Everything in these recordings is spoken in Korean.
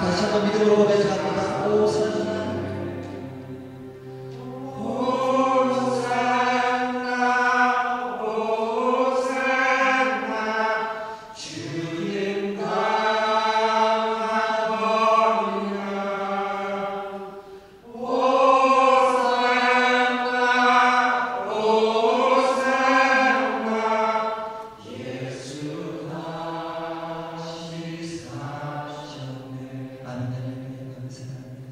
다시 한번 믿음으로 고백합니다. 호산나 호산나 호산나 주님 강하거니와 호산나 호산나 예수 다시 사셨네. 아멘. 감사합니다.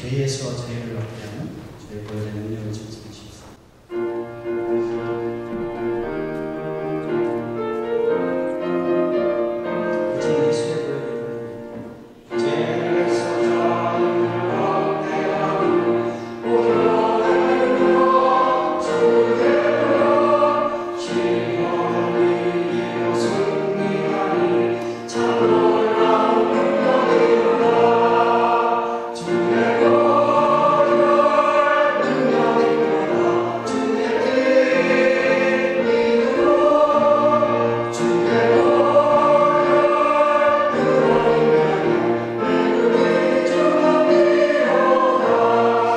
죄에서 자유를 얻게 하는 주의 보혈의 능력을 전수하시옵소서. 이제 예수의 보혈을 죄에서 자유를 얻게 하는 보혈의 능력 주께로 시험을 이기고 승리하니 참 놀라운 능력이로다. 주의 보혈 능력이로다. 주의 피 믿음으로 주의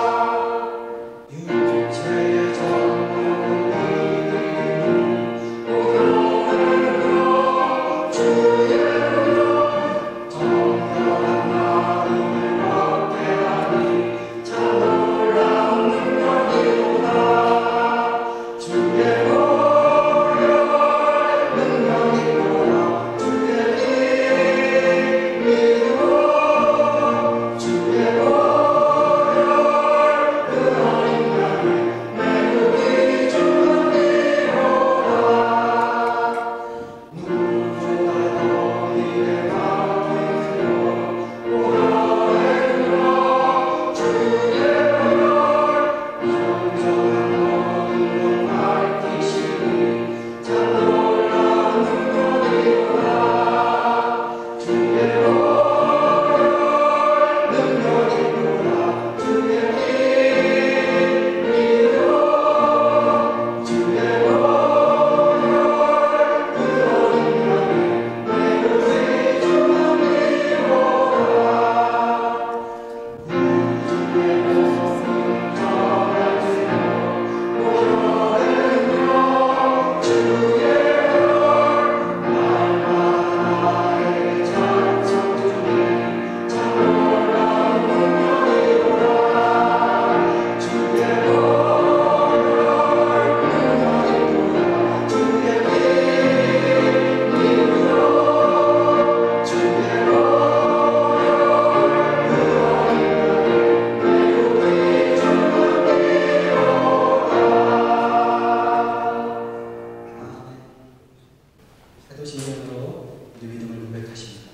사도신경으로 우리 믿음을 고백하십니다.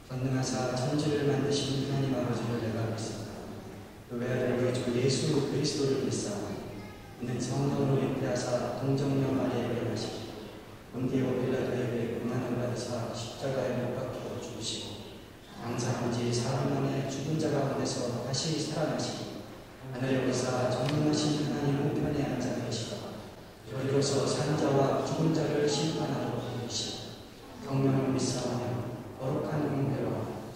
전능하사 천지를 만드신 하나님 아버지를 내가 믿습니다. 그 외아들 우리 주 예수 그리스도를 믿사오니 이는 성령으로 잉태하사 동정녀 마리아에게 나시고 본디오 빌라도에게 고난을 받으사 십자가에 못 박혀 죽으시고 장사한 지 사흘 만에 죽은 자 가운데서 다시 살아나시고 하늘에 오르사 전능하신 하나님 우편에 앉아 계시다. 저리로서 산 자와 죽은 자를 심판하러 오시고 성령을 믿사오며 거룩한 은혜와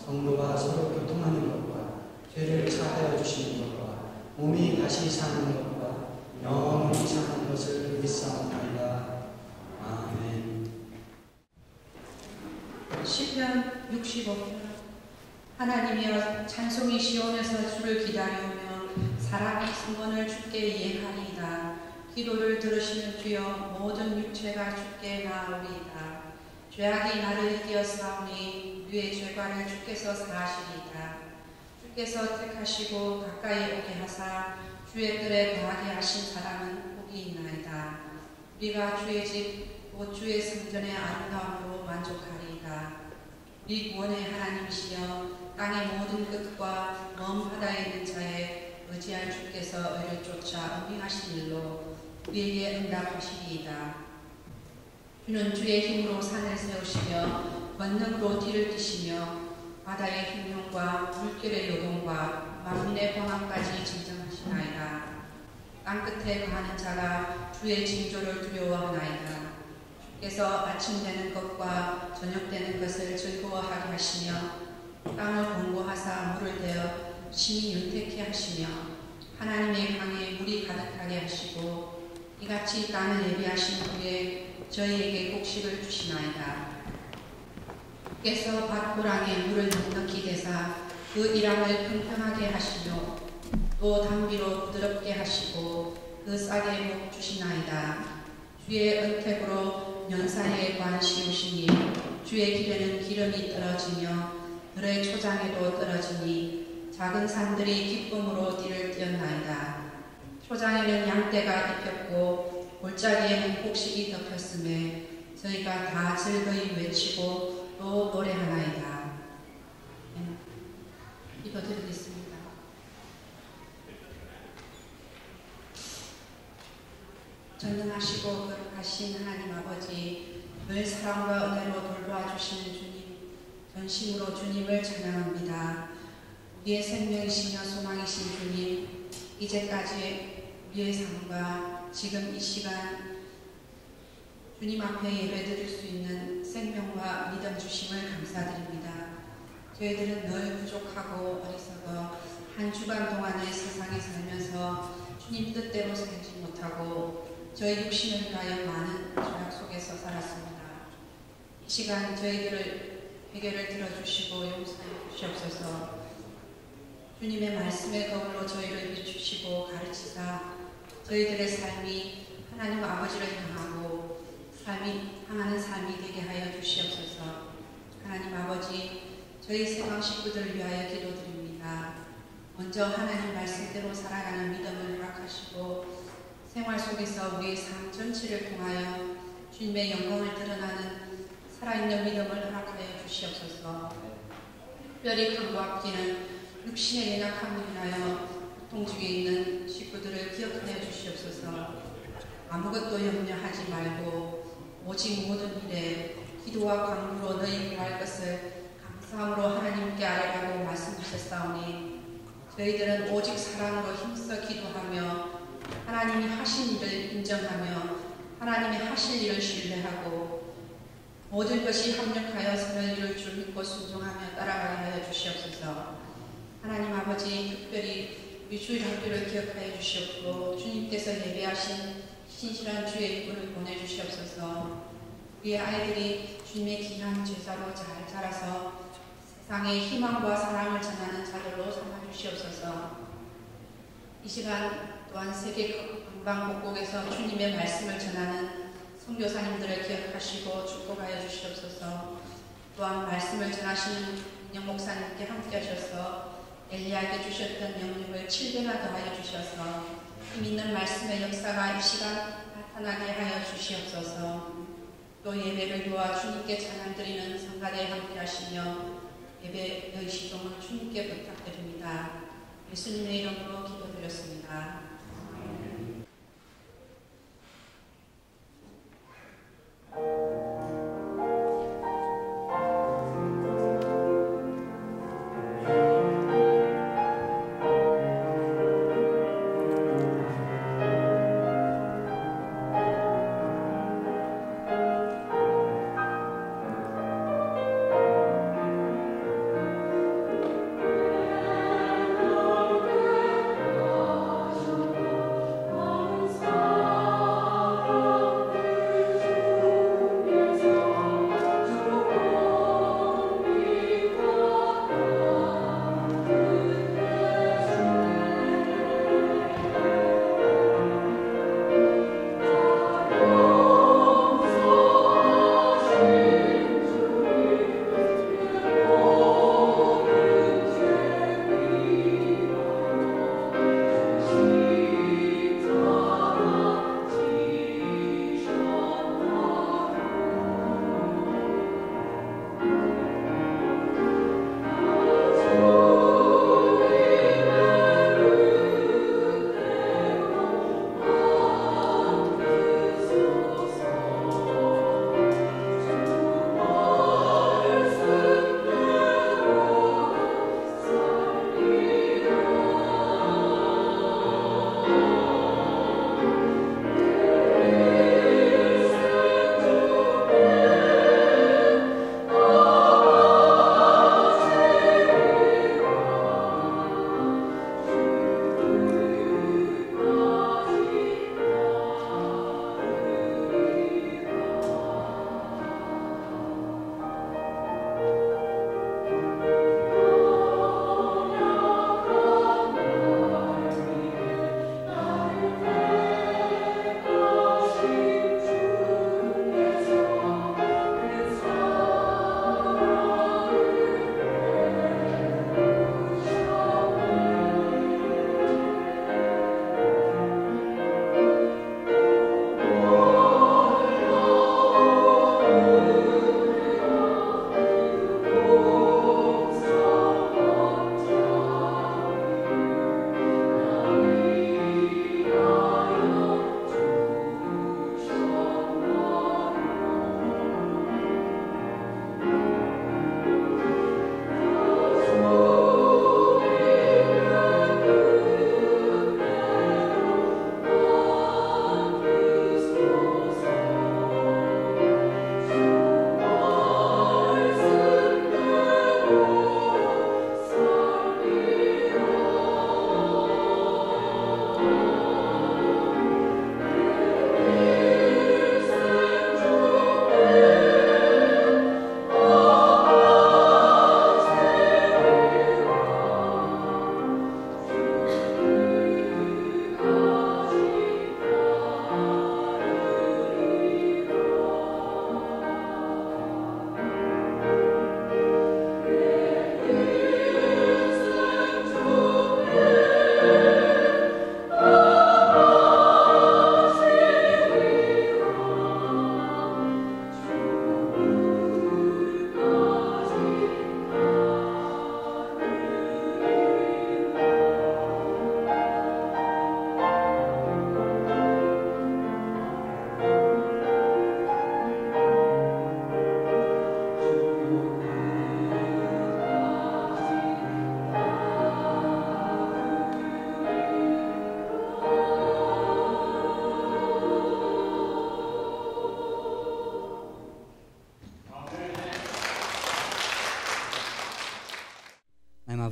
성도가 서로 교통하는 것과 죄를 사하여 주시는 것과 몸이 다시 사는 것과 영원히 사는 것을 믿사옵나이다. 아멘. 시편 65편. 하나님이여 찬송이 시온에서 주를 기다리오며 사람이 승원을 주께 예하리이다. 기도를 들으시는 주여 모든 육체가 주께 나아오리이다. 죄악이 나를 이기었사오니 그의 죄과를 주께서 사하시리이다. 주께서 택하시고 가까이 오게 하사 주의 뜰에 거하게 하신 사람은 복이 있나이다. 우리가 주의 집 곧 주의 성전의 아름다움으로 만족하리이다. 우리 구원의 하나님이시여 땅의 모든 끝과 먼 바다에 있는 자에 의지할 주께서 의를 쫓아 음행하신 일로 우리에게 응답하시리이다. 주는 주의 힘으로 산을 세우시며 권능으로 뒤를 뛰시며 바다의 흉룡과 물결의 요동과 만민의 광암까지 진정하시나이다. 땅끝에 거하는 자가 주의 징조를 두려워하나이다. 주께서 아침 되는 것과 저녁 되는 것을 즐거워하게 하시며 땅을 공고하사 물을 대어 심히 윤택케 하시며 하나님의 강에 물이 가득하게 하시고 이같이 땅을 예비하신 후에 저희에게 곡식을 주시나이다. 주께서 밭고랑에 물을 넉넉히 대사 그 일함을 평평하게 하시며 또 담비로 부드럽게 하시고 그 싹에 목 주시나이다. 주의 은택으로 연사에 관 씌우시니 주의 길에는 기름이 떨어지며 들의 초장에도 떨어지니 작은 산들이 기쁨으로 띠를 띄었나이다. 초장에는 양떼가 입혔고 골짜기에는 곡식이 덮였음에 저희가 다 즐거이 외치고 또 노래하나이다. 읽어드리겠습니다. 전능하시고 거룩하신 하나님 아버지, 늘 사랑과 은혜로 돌보아주시는 주님, 전심으로 주님을 찬양합니다. 우리의 생명이시며 소망이신 주님, 이제까지 우리의 삶과 지금 이 시간 주님 앞에 예배드릴 수 있는 생명과 믿음 주심을 감사드립니다. 저희들은 늘 부족하고 어리석어 한 주간 동안의 세상에 살면서 주님 뜻대로 살지 못하고 저희 육신을 위하여 많은 죄악 속에서 살았습니다. 이 시간 저희들을 회개를 들어주시고 용서해 주시옵소서. 주님의 말씀의 거울로 저희를 비추시고 가르치사 저희들의 삶이 하나님 아버지를 향하고 향하는 삶이 되게 하여 주시옵소서. 하나님 아버지, 저희 세상 식구들을 위하여 기도드립니다. 먼저 하나님 말씀대로 살아가는 믿음을 허락하시고 생활 속에서 우리의 삶 전체를 통하여 주님의 영광을 드러나는 살아있는 믿음을 허락하여 주시옵소서. 특별히 강구합기는 육신의 연약함을 인하여 고통중에 있는 식구들을 기억하여 주시옵소서. 아무것도 염려하지 말고 오직 모든 일에 기도와 간구로 너희 구할 것을 감사함으로 하나님께 아뢰라고 말씀하셨사오니 저희들은 오직 사랑으로 힘써 기도하며 하나님이 하신 일을 인정하며 하나님이 하실 일을 신뢰하고 모든 것이 합력하여 선을 이룰 줄 믿고 순종하며 따라가게 하여 주시옵소서. 하나님 아버지, 특별히 우리 주일 학교를 기억하여 주시옵고 주님께서 예배하신 신실한 주의 일꾼을 보내주시옵소서. 우리의 아이들이 주님의 귀한 제자로 잘 자라서 세상에 희망과 사랑을 전하는 자들로 삼아주시옵소서. 이 시간 또한 세계 방방곡곡에서 주님의 말씀을 전하는 선교사님들을 기억하시고 축복하여 주시옵소서. 또한 말씀을 전하시는 은영 목사님께 함께 하셔서 엘리야에게 주셨던 명령을 7배나 더하여 주셔서 힘있는 말씀의 역사가 이 시간 나타나게 하여 주시옵소서. 또 예배를 도와 주님께 찬양드리는 성가대에 함께 하시며 예배의 시동을 주님께 부탁드립니다. 예수님의 이름으로 기도드렸습니다. 주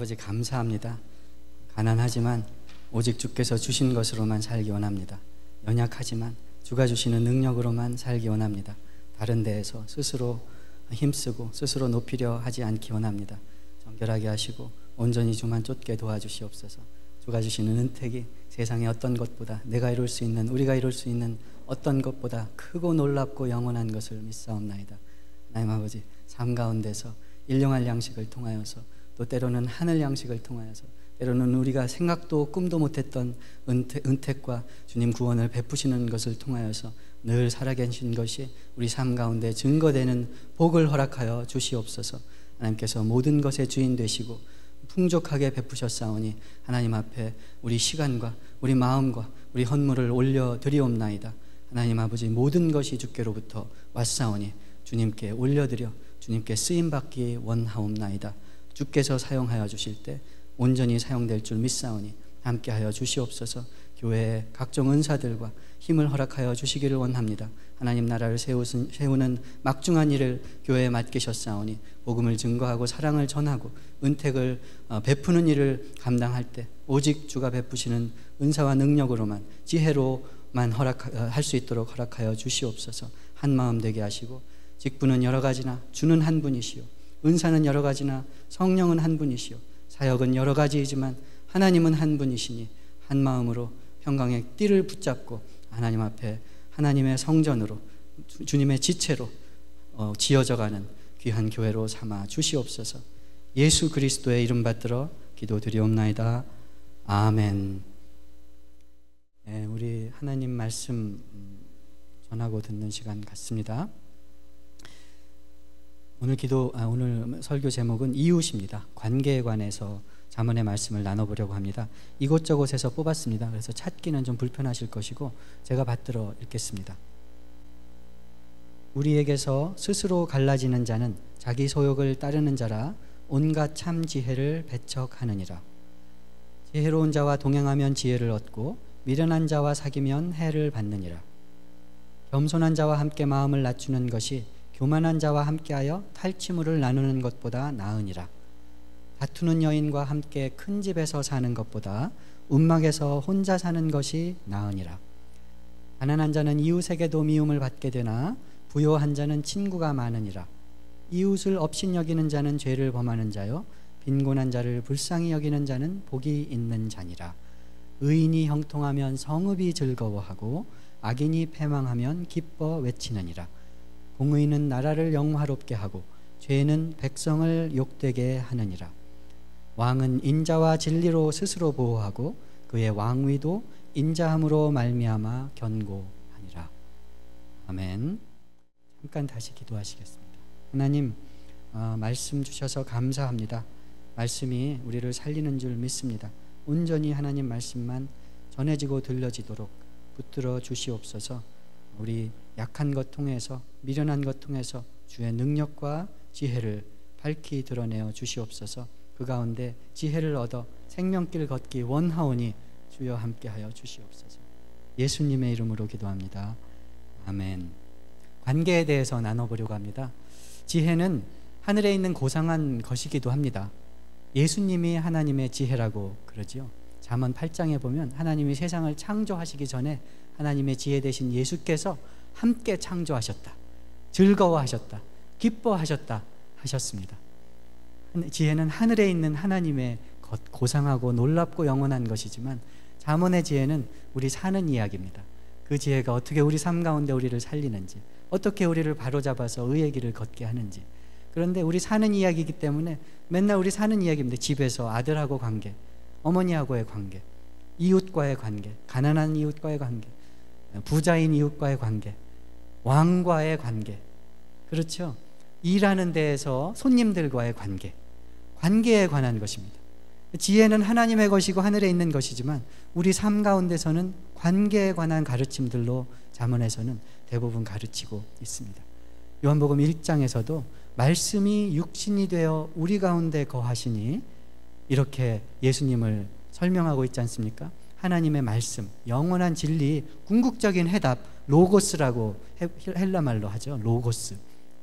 아버지 감사합니다. 가난하지만 오직 주께서 주신 것으로만 살기 원합니다. 연약하지만 주가 주시는 능력으로만 살기 원합니다. 다른 데에서 스스로 힘쓰고 스스로 높이려 하지 않기 원합니다. 정결하게 하시고 온전히 주만 쫓게 도와주시옵소서. 주가 주시는 은택이 세상의 어떤 것보다 내가 이룰 수 있는, 우리가 이룰 수 있는 어떤 것보다 크고 놀랍고 영원한 것을 믿사옵나이다. 하나님 아버지, 삶 가운데서 일용할 양식을 통하여서, 또 때로는 하늘 양식을 통하여서, 때로는 우리가 생각도 꿈도 못했던 은택과 주님 구원을 베푸시는 것을 통하여서 늘 살아계신 것이 우리 삶 가운데 증거되는 복을 허락하여 주시옵소서. 하나님께서 모든 것의 주인 되시고 풍족하게 베푸셨사오니 하나님 앞에 우리 시간과 우리 마음과 우리 헌물을 올려드리옵나이다. 하나님 아버지, 모든 것이 주께로부터 왔사오니 주님께 올려드려 주님께 쓰임받기 원하옵나이다. 주께서 사용하여 주실 때 온전히 사용될 줄 믿사오니 함께하여 주시옵소서. 교회의 각종 은사들과 힘을 허락하여 주시기를 원합니다. 하나님 나라를 세우는 막중한 일을 교회에 맡기셨사오니 복음을 증거하고 사랑을 전하고 은택을 베푸는 일을 감당할 때 오직 주가 베푸시는 은사와 능력으로만, 지혜로만 할 수 있도록 허락하여 주시옵소서. 한 마음 되게 하시고, 직분은 여러 가지나 주는 한 분이시오, 은사는 여러 가지나 성령은 한 분이시오, 사역은 여러 가지이지만 하나님은 한 분이시니 한 마음으로 평강의 띠를 붙잡고 하나님 앞에 하나님의 성전으로, 주님의 지체로 지어져가는 귀한 교회로 삼아 주시옵소서. 예수 그리스도의 이름 받들어 기도드리옵나이다. 아멘. 네, 우리 하나님 말씀 전하고 듣는 시간 같습니다. 오늘 설교 제목은 이웃입니다. 관계에 관해서 잠언의 말씀을 나눠보려고 합니다. 이곳저곳에서 뽑았습니다. 그래서 찾기는 좀 불편하실 것이고 제가 받들어 읽겠습니다. 우리에게서 스스로 갈라지는 자는 자기 소욕을 따르는 자라 온갖 참 지혜를 배척하느니라. 지혜로운 자와 동행하면 지혜를 얻고 미련한 자와 사귀면 해를 받느니라. 겸손한 자와 함께 마음을 낮추는 것이 교만한 자와 함께하여 탈취물을 나누는 것보다 나으니라. 다투는 여인과 함께 큰 집에서 사는 것보다 움막에서 혼자 사는 것이 나으니라. 가난한 자는 이웃에게도 미움을 받게 되나 부요한 자는 친구가 많으니라. 이웃을 업신여기는 자는 죄를 범하는 자요, 빈곤한 자를 불쌍히 여기는 자는 복이 있는 자니라. 의인이 형통하면 성읍이 즐거워하고 악인이 패망하면 기뻐 외치느니라. 공의는 나라를 영화롭게 하고 죄는 백성을 욕되게 하느니라. 왕은 인자와 진리로 스스로 보호하고 그의 왕위도 인자함으로 말미암아 견고하니라. 아멘. 잠깐 다시 기도하시겠습니다. 하나님, 말씀 주셔서 감사합니다. 말씀이 우리를 살리는 줄 믿습니다. 온전히 하나님 말씀만 전해지고 들려지도록 붙들어 주시옵소서. 우리 약한 것 통해서, 미련한 것 통해서 주의 능력과 지혜를 밝히 드러내어 주시옵소서. 그 가운데 지혜를 얻어 생명길 걷기 원하오니 주여 함께하여 주시옵소서. 예수님의 이름으로 기도합니다. 아멘. 관계에 대해서 나눠보려고 합니다. 지혜는 하늘에 있는 고상한 것이기도 합니다. 예수님이 하나님의 지혜라고 그러지요. 잠언 8장에 보면 하나님이 세상을 창조하시기 전에 하나님의 지혜 되신 예수께서 함께 창조하셨다, 즐거워하셨다, 기뻐하셨다 하셨습니다. 지혜는 하늘에 있는 하나님의 것, 고상하고 놀랍고 영원한 것이지만 잠언의 지혜는 우리 사는 이야기입니다. 그 지혜가 어떻게 우리 삶 가운데 우리를 살리는지, 어떻게 우리를 바로잡아서 의의 길을 걷게 하는지. 그런데 우리 사는 이야기이기 때문에 맨날 우리 사는 이야기입니다. 집에서 아들하고 관계, 어머니하고의 관계, 이웃과의 관계, 가난한 이웃과의 관계, 부자인 이웃과의 관계, 왕과의 관계, 그렇죠? 일하는 데에서 손님들과의 관계, 관계에 관한 것입니다. 지혜는 하나님의 것이고 하늘에 있는 것이지만 우리 삶 가운데서는 관계에 관한 가르침들로 잠언에서는 대부분 가르치고 있습니다. 요한복음 1장에서도 말씀이 육신이 되어 우리 가운데 거하시니 이렇게 예수님을 설명하고 있지 않습니까? 하나님의 말씀, 영원한 진리, 궁극적인 해답, 로고스라고 헬라말로 하죠. 로고스.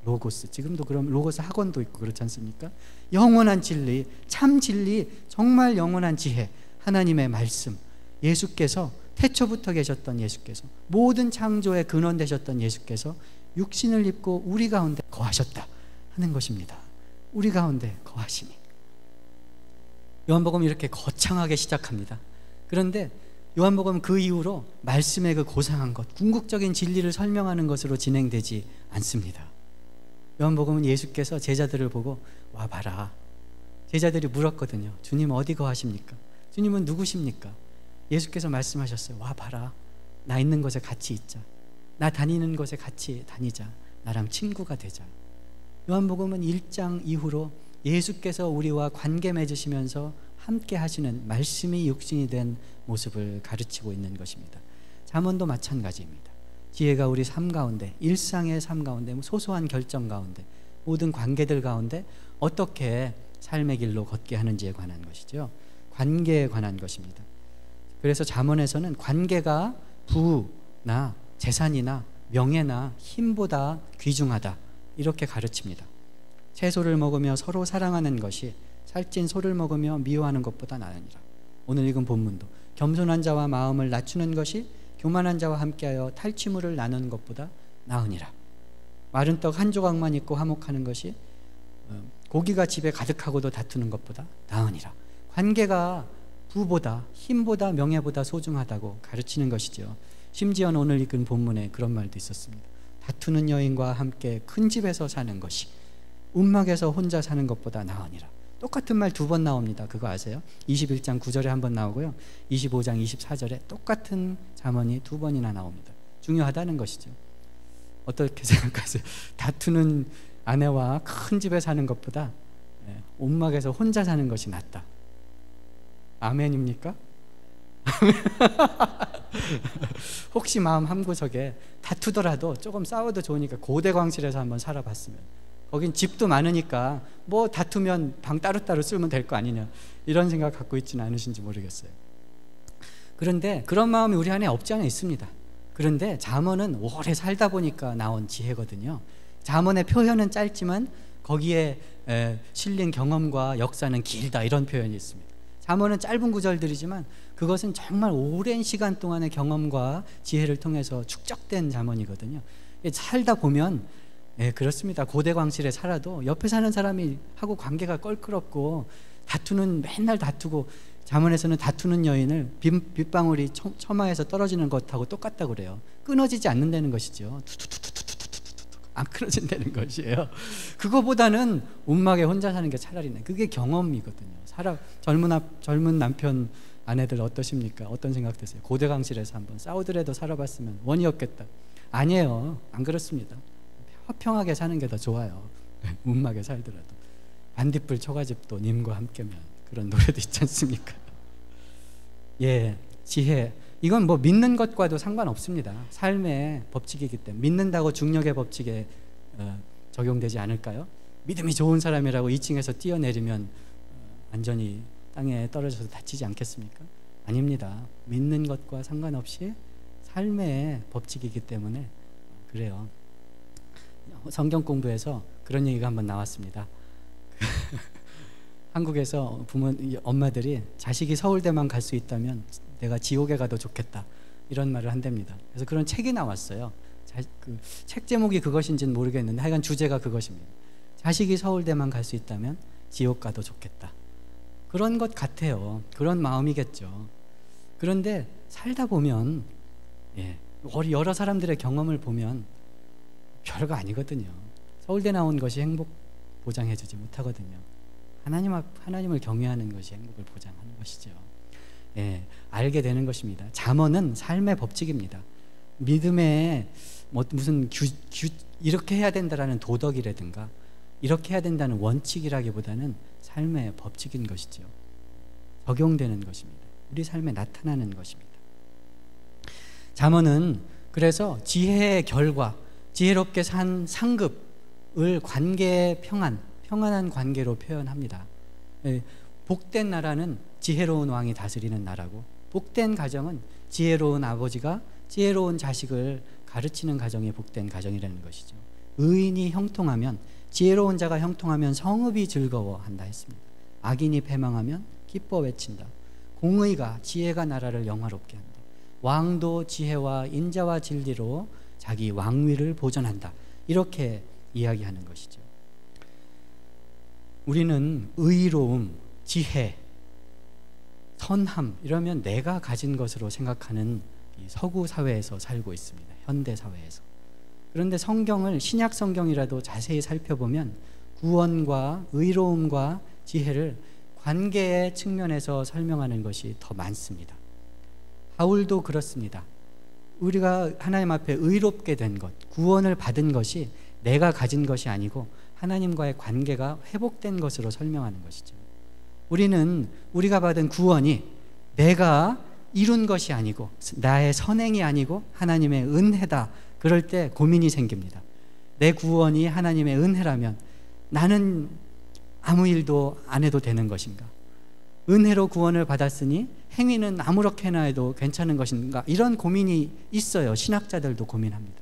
로고스. 지금도 그럼 로고스 학원도 있고 그렇지 않습니까? 영원한 진리, 참 진리, 정말 영원한 지혜, 하나님의 말씀, 예수께서 태초부터 계셨던 예수께서, 모든 창조의 근원 되셨던 예수께서 육신을 입고 우리 가운데 거하셨다 하는 것입니다. 우리 가운데 거하시니. 요한복음이 이렇게 거창하게 시작합니다. 그런데 요한복음은 그 이후로 말씀의 그 고상한 것, 궁극적인 진리를 설명하는 것으로 진행되지 않습니다. 요한복음은 예수께서 제자들을 보고 와봐라. 제자들이 물었거든요. 주님 어디 거하십니까? 주님은 누구십니까? 예수께서 말씀하셨어요. 와봐라. 나 있는 곳에 같이 있자. 나 다니는 곳에 같이 다니자. 나랑 친구가 되자. 요한복음은 1장 이후로 예수께서 우리와 관계 맺으시면서 함께 하시는 말씀이 육신이 된 모습을 가르치고 있는 것입니다. 잠언도 마찬가지입니다. 지혜가 우리 삶 가운데, 일상의 삶 가운데, 소소한 결정 가운데, 모든 관계들 가운데 어떻게 삶의 길로 걷게 하는지에 관한 것이죠. 관계에 관한 것입니다. 그래서 잠언에서는 관계가 부나 재산이나 명예나 힘보다 귀중하다 이렇게 가르칩니다. 채소를 먹으며 서로 사랑하는 것이 살찐 소를 먹으며 미워하는 것보다 나으니라. 오늘 읽은 본문도 겸손한 자와 마음을 낮추는 것이 교만한 자와 함께하여 탈취물을 나누는 것보다 나으니라. 마른 떡 한 조각만 있고 화목하는 것이 고기가 집에 가득하고도 다투는 것보다 나으니라. 관계가 부보다 힘보다 명예보다 소중하다고 가르치는 것이죠. 심지어는 오늘 읽은 본문에 그런 말도 있었습니다. 다투는 여인과 함께 큰 집에서 사는 것이 움막에서 혼자 사는 것보다 나으니라. 똑같은 말 2번 나옵니다. 그거 아세요? 21장 9절에 한 번 나오고요, 25장 24절에 똑같은 잠언이 2번이나 나옵니다. 중요하다는 것이죠. 어떻게 생각하세요? 다투는 아내와 큰 집에 사는 것보다 움막에서 혼자 사는 것이 낫다. 아멘입니까? 혹시 마음 한구석에 다투더라도 조금 싸워도 좋으니까 고대광실에서 한번 살아봤으면, 거긴 집도 많으니까 뭐 다투면 방 따로따로 쓰면 될 거 아니냐, 이런 생각 갖고 있지는 않으신지 모르겠어요. 그런데 그런 마음이 우리 안에 없지 않아 있습니다. 그런데 잠언은 오래 살다 보니까 나온 지혜거든요. 잠언의 표현은 짧지만 거기에 실린 경험과 역사는 길다, 이런 표현이 있습니다. 잠언은 짧은 구절들이지만 그것은 정말 오랜 시간 동안의 경험과 지혜를 통해서 축적된 잠언이거든요. 살다 보면 그렇습니다. 고대광실에 살아도 옆에 사는 사람이 하고 관계가 껄끄럽고 다투는, 맨날 다투고, 잠언에서는 다투는 여인을 빗방울이 처마에서 떨어지는 것하고 똑같다고 그래요. 끊어지지 않는다는 것이죠. 안 끊어진다는 것이에요. 그거보다는 움막에 혼자 사는 게 차라리 나. 그게 경험이거든요. 젊은 남편 아내들 어떠십니까? 어떤 생각 드세요? 고대광실에서 한번 싸우더라도 살아봤으면 원이었겠다. 아니에요. 안 그렇습니다. 화평하게 사는 게 더 좋아요. 움막에 살더라도. 반딧불 초가집도 님과 함께면, 그런 노래도 있지 않습니까? 예, 지혜. 이건 뭐 믿는 것과도 상관없습니다. 삶의 법칙이기 때문에. 믿는다고 중력의 법칙에 적용되지 않을까요? 믿음이 좋은 사람이라고 2층에서 뛰어내리면 안전히 땅에 떨어져서 다치지 않겠습니까? 아닙니다. 믿는 것과 상관없이 삶의 법칙이기 때문에 그래요. 성경 공부에서 그런 얘기가 한번 나왔습니다. 한국에서 엄마들이 자식이 서울대만 갈 수 있다면 내가 지옥에 가도 좋겠다, 이런 말을 한답니다. 그래서 그런 책이 나왔어요. 책 제목이 그것인지는 모르겠는데 하여간 주제가 그것입니다. 자식이 서울대만 갈 수 있다면 지옥 가도 좋겠다. 그런 것 같아요. 그런 마음이겠죠. 그런데 살다 보면, 여러 사람들의 경험을 보면 별거 아니거든요. 서울대 나온 것이 행복 보장해주지 못하거든요. 하나님을 경외하는 것이 행복을 보장하는 것이죠. 알게 되는 것입니다. 잠언은 삶의 법칙입니다. 믿음에 무슨 이렇게 해야 된다라는 도덕이라든가 이렇게 해야 된다는 원칙이라기보다는 삶의 법칙인 것이죠. 적용되는 것입니다. 우리 삶에 나타나는 것입니다. 잠언은 그래서 지혜의 결과, 지혜롭게 산 상급을 관계의 평안한 관계로 표현합니다. 복된 나라는 지혜로운 왕이 다스리는 나라고, 복된 가정은 지혜로운 아버지가 지혜로운 자식을 가르치는 가정이 복된 가정이라는 것이죠. 의인이 형통하면, 지혜로운 자가 형통하면 성읍이 즐거워한다 했습니다. 악인이 패망하면 기뻐 외친다. 공의가, 지혜가 나라를 영화롭게 한다. 왕도 지혜와 인자와 진리로 자기 왕위를 보존한다. 이렇게 이야기하는 것이죠. 우리는 의로움, 지혜, 선함 이러면 내가 가진 것으로 생각하는 이 서구 사회에서 살고 있습니다. 현대 사회에서. 그런데 성경을, 신약 성경이라도 자세히 살펴보면 구원과 의로움과 지혜를 관계의 측면에서 설명하는 것이 더 많습니다. 바울도 그렇습니다. 우리가 하나님 앞에 의롭게 된 것, 구원을 받은 것이 내가 가진 것이 아니고 하나님과의 관계가 회복된 것으로 설명하는 것이죠. 우리는 우리가 받은 구원이 내가 이룬 것이 아니고 나의 선행이 아니고 하나님의 은혜다. 그럴 때 고민이 생깁니다. 내 구원이 하나님의 은혜라면 나는 아무 일도 안 해도 되는 것인가? 은혜로 구원을 받았으니 행위는 아무렇게나 해도 괜찮은 것인가? 이런 고민이 있어요. 신학자들도 고민합니다.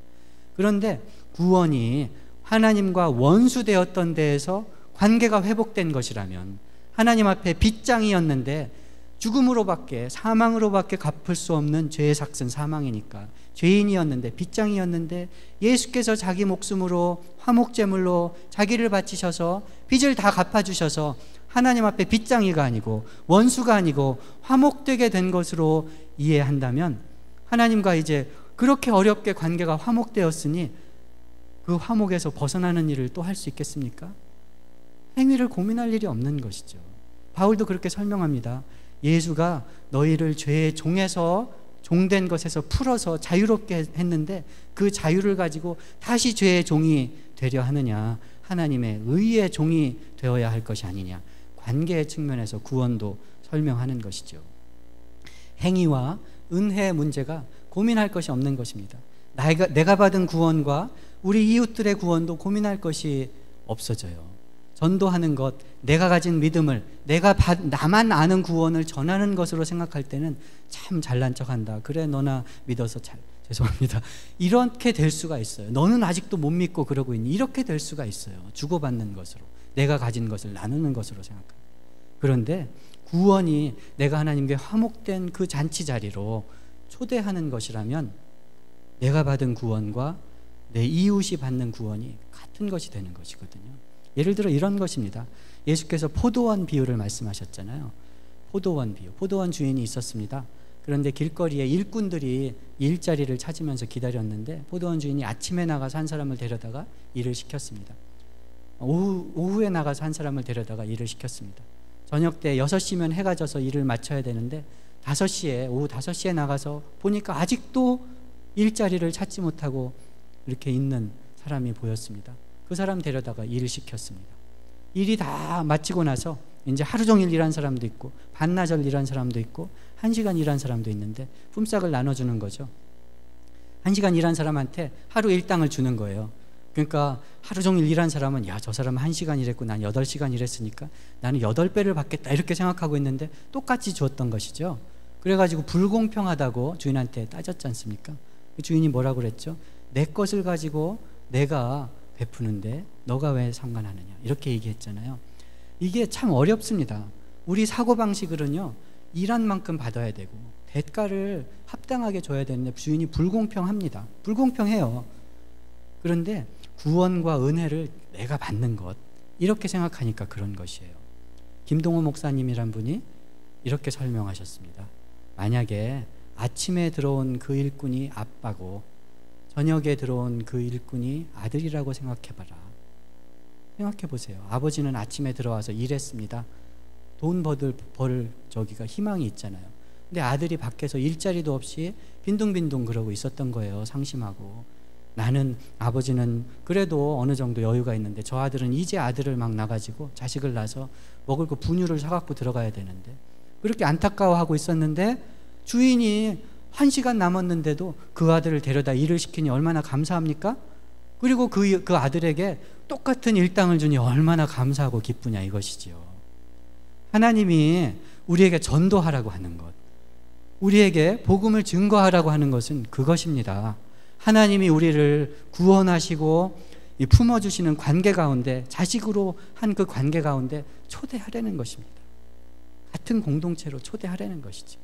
그런데 구원이 하나님과 원수되었던 데에서 관계가 회복된 것이라면, 하나님 앞에 빚장이었는데 죽음으로밖에, 사망으로밖에 갚을 수 없는 죄의 삭은 사망이니까 죄인이었는데, 빚장이었는데 예수께서 자기 목숨으로 화목제물로 자기를 바치셔서 빚을 다 갚아주셔서 하나님 앞에 빚장이가 아니고 원수가 아니고 화목되게 된 것으로 이해한다면, 하나님과 이제 그렇게 어렵게 관계가 화목되었으니 그 화목에서 벗어나는 일을 또 할 수 있겠습니까? 행위를 고민할 일이 없는 것이죠. 바울도 그렇게 설명합니다. 예수가 너희를 죄의 종에서, 종된 것에서 풀어서 자유롭게 했는데 그 자유를 가지고 다시 죄의 종이 되려 하느냐, 하나님의 의의 종이 되어야 할 것이 아니냐, 관계의 측면에서 구원도 설명하는 것이죠. 행위와 은혜의 문제가 고민할 것이 없는 것입니다. 내가 받은 구원과 우리 이웃들의 구원도 고민할 것이 없어져요. 전도하는 것, 내가 가진 믿음을, 나만 아는 구원을 전하는 것으로 생각할 때는 참 잘난 척한다. 그래, 너나 믿어서 죄송합니다. 이렇게 될 수가 있어요. 너는 아직도 못 믿고 그러고 있니? 이렇게 될 수가 있어요. 주고받는 것으로, 내가 가진 것을 나누는 것으로 생각합니다. 그런데 구원이 내가 하나님께 화목된 그 잔치 자리로 초대하는 것이라면, 내가 받은 구원과 내 이웃이 받는 구원이 같은 것이 되는 것이거든요. 예를 들어 이런 것입니다. 예수께서 포도원 비유를 말씀하셨잖아요. 포도원 비유. 포도원 주인이 있었습니다. 그런데 길거리에 일꾼들이 일자리를 찾으면서 기다렸는데, 포도원 주인이 아침에 나가서 한 사람을 데려다가 일을 시켰습니다. 오후에 나가서 한 사람을 데려다가 일을 시켰습니다. 저녁 때 6시면 해가 져서 일을 마쳐야 되는데 오후 5시에 나가서 보니까 아직도 일자리를 찾지 못하고 이렇게 있는 사람이 보였습니다. 그 사람 데려다가 일을 시켰습니다. 일이 다 마치고 나서 이제 하루 종일 일한 사람도 있고 반나절 일한 사람도 있고 1시간 일한 사람도 있는데 품삯을 나눠주는 거죠. 1시간 일한 사람한테 하루 일당을 주는 거예요. 그러니까 하루 종일 일한 사람은, 야, 저 사람은 1시간 일했고 난 8시간 일했으니까 나는 8배를 받겠다, 이렇게 생각하고 있는데 똑같이 줬던 것이죠. 그래가지고 불공평하다고 주인한테 따졌지 않습니까? 그 주인이 뭐라고 그랬죠? 내 것을 가지고 내가 베푸는데 너가 왜 상관하느냐, 이렇게 얘기했잖아요. 이게 참 어렵습니다. 우리 사고방식으로는요, 일한 만큼 받아야 되고 대가를 합당하게 줘야 되는데 주인이 불공평합니다. 불공평해요. 그런데 구원과 은혜를 내가 받는 것, 이렇게 생각하니까 그런 것이에요. 김동호 목사님이란 분이 이렇게 설명하셨습니다. 만약에 아침에 들어온 그 일꾼이 아빠고 저녁에 들어온 그 일꾼이 아들이라고 생각해봐라. 생각해보세요. 아버지는 아침에 들어와서 일했습니다. 돈 벌 저기가 희망이 있잖아요. 근데 아들이 밖에서 일자리도 없이 빈둥빈둥 그러고 있었던 거예요. 상심하고. 나는, 아버지는 그래도 어느 정도 여유가 있는데 저 아들은 이제 아들을 막 낳아가지고 자식을 낳아서 먹을 거 분유를 사갖고 들어가야 되는데, 그렇게 안타까워하고 있었는데 주인이 1시간 남았는데도 그 아들을 데려다 일을 시키니 얼마나 감사합니까? 그리고 그 아들에게 똑같은 일당을 주니 얼마나 감사하고 기쁘냐, 이것이지요. 하나님이 우리에게 전도하라고 하는 것, 우리에게 복음을 증거하라고 하는 것은 그것입니다. 하나님이 우리를 구원하시고 이 품어주시는 관계 가운데, 자식으로 한 그 관계 가운데 초대하려는 것입니다. 같은 공동체로 초대하려는 것이지.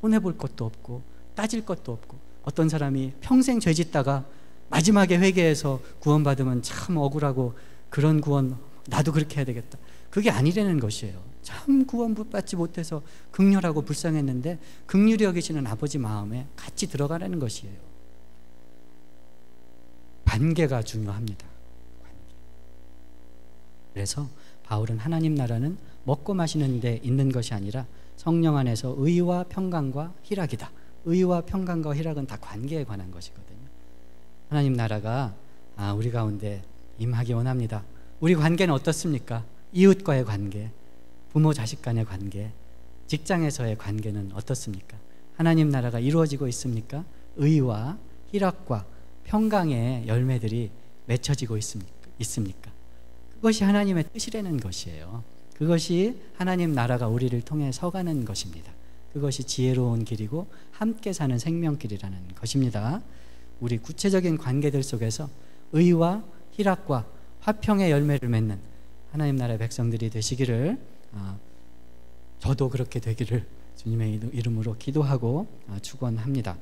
손해볼 것도 없고 따질 것도 없고, 어떤 사람이 평생 죄 짓다가 마지막에 회개해서 구원받으면 참 억울하고, 그런 구원 나도 그렇게 해야 되겠다, 그게 아니라는 것이에요. 참 구원받지 못해서 극렬하고 불쌍했는데 긍휼히 여기시는 아버지 마음에 같이 들어가라는 것이에요. 관계가 중요합니다. 관계. 그래서 바울은 하나님 나라는 먹고 마시는 데 있는 것이 아니라 성령 안에서 의와 평강과 희락이다. 의와 평강과 희락은 다 관계에 관한 것이거든요. 하나님 나라가 우리 가운데 임하기 원합니다. 우리 관계는 어떻습니까? 이웃과의 관계, 부모 자식 간의 관계, 직장에서의 관계는 어떻습니까? 하나님 나라가 이루어지고 있습니까? 의와 희락과 평강의 열매들이 맺혀지고 있습니까? 그것이 하나님의 뜻이라는 것이에요. 그것이 하나님 나라가 우리를 통해 서가는 것입니다. 그것이 지혜로운 길이고 함께 사는 생명길이라는 것입니다. 우리 구체적인 관계들 속에서 의와 희락과 화평의 열매를 맺는 하나님 나라의 백성들이 되시기를, 저도 그렇게 되기를 주님의 이름으로 기도하고 축원합니다.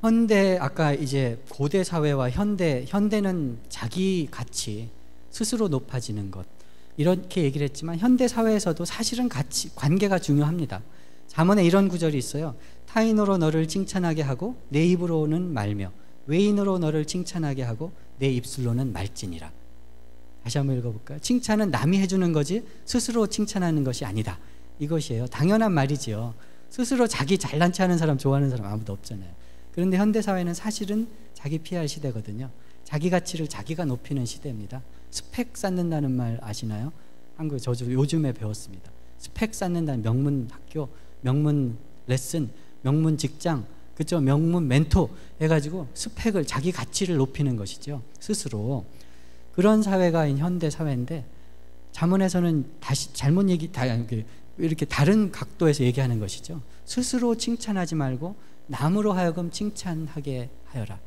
현대, 아까 이제 고대 사회와 현대는 자기 가치, 스스로 높아지는 것, 이렇게 얘기를 했지만 현대 사회에서도 사실은 관계가 중요합니다. 잠언에 이런 구절이 있어요. 타인으로 너를 칭찬하게 하고 내 입으로는 말며 외인으로 너를 칭찬하게 하고 내 입술로는 말지니라. 다시 한번 읽어볼까요? 칭찬은 남이 해주는 거지 스스로 칭찬하는 것이 아니다, 이것이에요. 당연한 말이지요. 스스로 자기 잘난 체 하는 사람 좋아하는 사람 아무도 없잖아요. 그런데 현대사회는 사실은 자기 PR 시대거든요. 자기 가치를 자기가 높이는 시대입니다. 스펙 쌓는다는 말 아시나요? 한국에 저 요즘에 배웠습니다. 스펙 쌓는다는, 명문 학교, 명문 레슨, 명문 직장, 그죠? 명문 멘토 해가지고 스펙을, 자기 가치를 높이는 것이죠. 스스로. 그런 사회가 현대 사회인데, 잠언에서는 다시 잘못 이렇게 다른 각도에서 얘기하는 것이죠. 스스로 칭찬하지 말고 남으로 하여금 칭찬하게 하여라.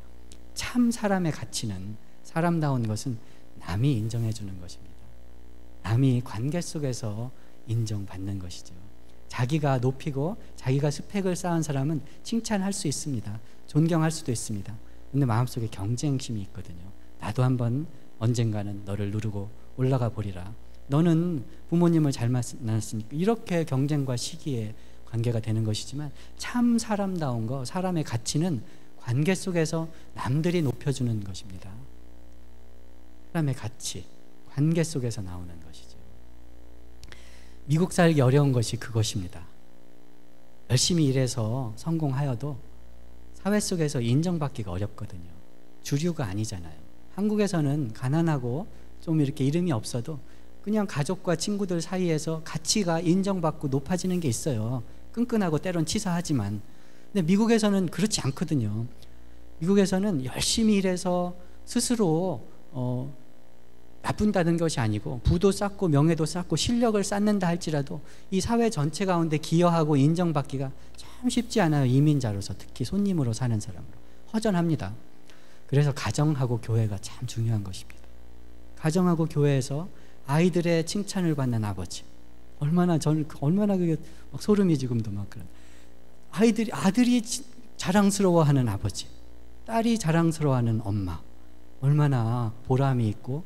참 사람의 가치는, 사람다운 것은 남이 인정해 주는 것입니다. 남이 관계 속에서 인정받는 것이죠. 자기가 높이고 자기가 스펙을 쌓은 사람은 칭찬할 수 있습니다. 존경할 수도 있습니다. 근데 마음속에 경쟁심이 있거든요. 나도 한번 언젠가는 너를 누르고 올라가 보리라. 너는 부모님을 잘 만났으니까. 이렇게 경쟁과 시기에 관계가 되는 것이지만, 참 사람다운 거, 사람의 가치는 관계 속에서 남들이 높여주는 것입니다. 사람의 가치, 관계 속에서 나오는 것이죠. 미국 살기 어려운 것이 그것입니다. 열심히 일해서 성공하여도 사회 속에서 인정받기가 어렵거든요. 주류가 아니잖아요. 한국에서는 가난하고 좀 이렇게 이름이 없어도 그냥 가족과 친구들 사이에서 가치가 인정받고 높아지는 게 있어요. 끈끈하고 때론 치사하지만. 근데 미국에서는 그렇지 않거든요. 미국에서는 열심히 일해서 스스로 나쁜다는 것이 아니고, 부도 쌓고 명예도 쌓고 실력을 쌓는다 할지라도 이 사회 전체 가운데 기여하고 인정받기가 참 쉽지 않아요. 이민자로서, 특히 손님으로 사는 사람으로 허전합니다. 그래서 가정하고 교회가 참 중요한 것입니다. 가정하고 교회에서 아이들의 칭찬을 받는 아버지, 얼마나 그게 막 소름이 지금도 막 그런, 아들이 자랑스러워하는 아버지, 딸이 자랑스러워하는 엄마, 얼마나 보람이 있고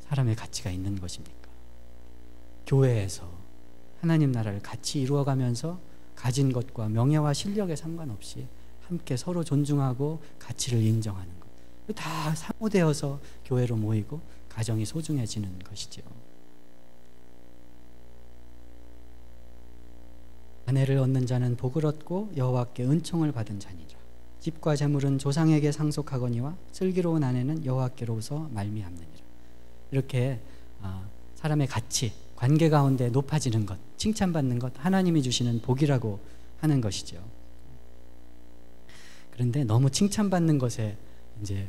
사람의 가치가 있는 것입니까? 교회에서 하나님 나라를 같이 이루어가면서 가진 것과 명예와 실력에 상관없이 함께 서로 존중하고 가치를 인정하는 것, 다 사모되어서 교회로 모이고 가정이 소중해지는 것이죠. 아내를 얻는 자는 복을 얻고 여호와께 은총을 받은 자니라. 집과 재물은 조상에게 상속하거니와 슬기로운 아내는 여호와께로서 말미암느니라. 이렇게 사람의 가치, 관계 가운데 높아지는 것, 칭찬받는 것, 하나님이 주시는 복이라고 하는 것이죠. 그런데 너무 칭찬받는 것에 이제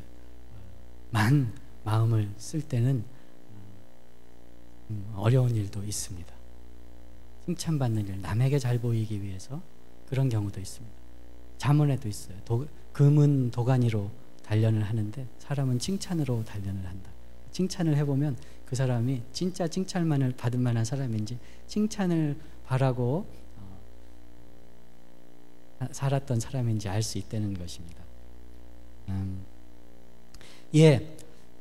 마음을 쓸 때는 어려운 일도 있습니다. 칭찬받는 일, 남에게 잘 보이기 위해서 그런 경우도 있습니다. 잠언에도 있어요. 금은 도가니로 단련을 하는데 사람은 칭찬으로 단련을 한다. 칭찬을 해보면 그 사람이 진짜 칭찬만을 받을 만한 사람인지 칭찬을 바라고 살았던 사람인지 알 수 있다는 것입니다. 예,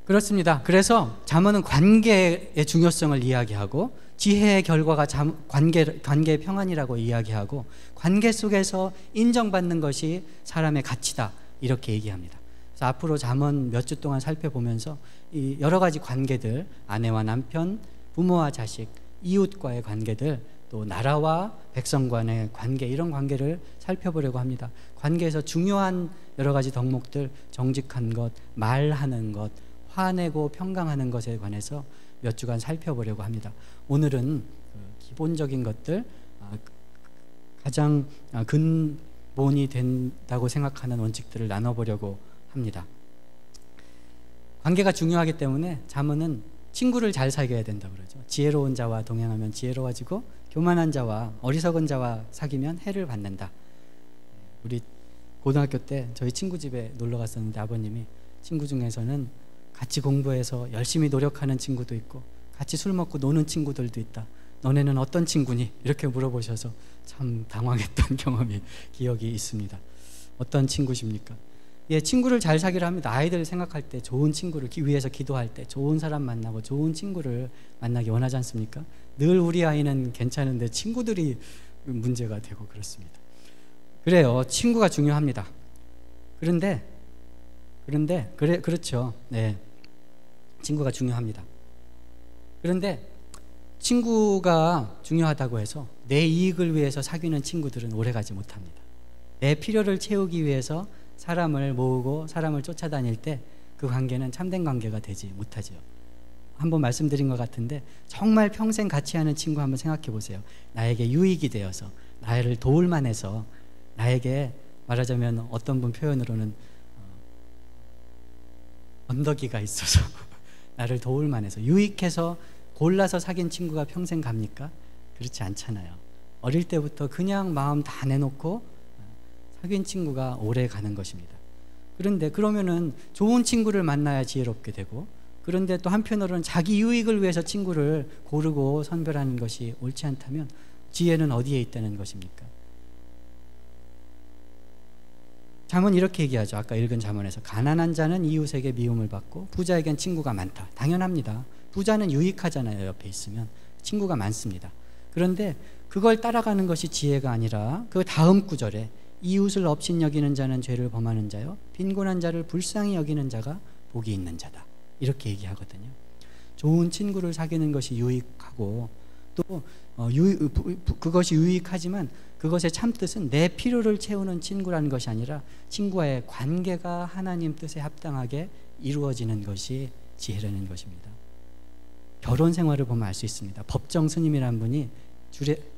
그렇습니다. 그래서 잠언은 관계의 중요성을 이야기하고 지혜의 결과가 관계의 평안이라고 이야기하고 관계 속에서 인정받는 것이 사람의 가치다 이렇게 얘기합니다. 그래서 앞으로 잠언 몇 주 동안 살펴보면서 이 여러 가지 관계들, 아내와 남편, 부모와 자식, 이웃과의 관계들, 또 나라와 백성 간의 관계, 이런 관계를 살펴보려고 합니다. 관계에서 중요한 여러 가지 덕목들, 정직한 것, 말하는 것, 화내고 평강하는 것에 관해서 몇 주간 살펴보려고 합니다. 오늘은 기본적인 것들, 가장 근본이 된다고 생각하는 원칙들을 나눠보려고 합니다. 관계가 중요하기 때문에 잠언은 친구를 잘 사귀어야 된다고 그러죠. 지혜로운 자와 동행하면 지혜로워지고 교만한 자와 어리석은 자와 사귀면 해를 받는다. 우리 고등학교 때 저희 친구 집에 놀러 갔었는데 아버님이 친구 중에서는 같이 공부해서 열심히 노력하는 친구도 있고 같이 술 먹고 노는 친구들도 있다. 너네는 어떤 친구니? 이렇게 물어보셔서 참 당황했던 경험이 기억이 있습니다. 어떤 친구십니까? 예, 친구를 잘 사귀라 합니다. 아이들 생각할 때 좋은 친구를 위해서 기도할 때 좋은 사람 만나고 좋은 친구를 만나기 원하지 않습니까? 늘 우리 아이는 괜찮은데 친구들이 문제가 되고 그렇습니다. 그래요. 친구가 중요합니다. 그렇죠. 네, 친구가 중요합니다. 그런데 친구가 중요하다고 해서 내 이익을 위해서 사귀는 친구들은 오래가지 못합니다. 내 필요를 채우기 위해서 사람을 모으고 사람을 쫓아다닐 때 그 관계는 참된 관계가 되지 못하지요. 한번 말씀드린 것 같은데 정말 평생 같이 하는 친구 한번 생각해 보세요. 나에게 유익이 되어서 나를 도울 만해서 나에게 말하자면 어떤 분 표현으로는 언덕이가 있어서 나를 도울 만해서 유익해서 골라서 사귄 친구가 평생 갑니까? 그렇지 않잖아요. 어릴 때부터 그냥 마음 다 내놓고 사귄 친구가 오래 가는 것입니다. 그런데 그러면은 좋은 친구를 만나야 지혜롭게 되고, 그런데 또 한편으로는 자기 유익을 위해서 친구를 고르고 선별하는 것이 옳지 않다면 지혜는 어디에 있다는 것입니까? 잠언 이렇게 얘기하죠. 아까 읽은 잠언에서 가난한 자는 이웃에게 미움을 받고 부자에겐 친구가 많다. 당연합니다. 부자는 유익하잖아요. 옆에 있으면 친구가 많습니다. 그런데 그걸 따라가는 것이 지혜가 아니라 그 다음 구절에 이웃을 업신여기는 자는 죄를 범하는 자요 빈곤한 자를 불쌍히 여기는 자가 복이 있는 자다. 이렇게 얘기하거든요. 좋은 친구를 사귀는 것이 유익하고 또 그것이 유익하지만 그것의 참뜻은 내 필요를 채우는 친구라는 것이 아니라 친구와의 관계가 하나님 뜻에 합당하게 이루어지는 것이 지혜라는 것입니다. 결혼 생활을 보면 알 수 있습니다. 법정 스님이라는 분이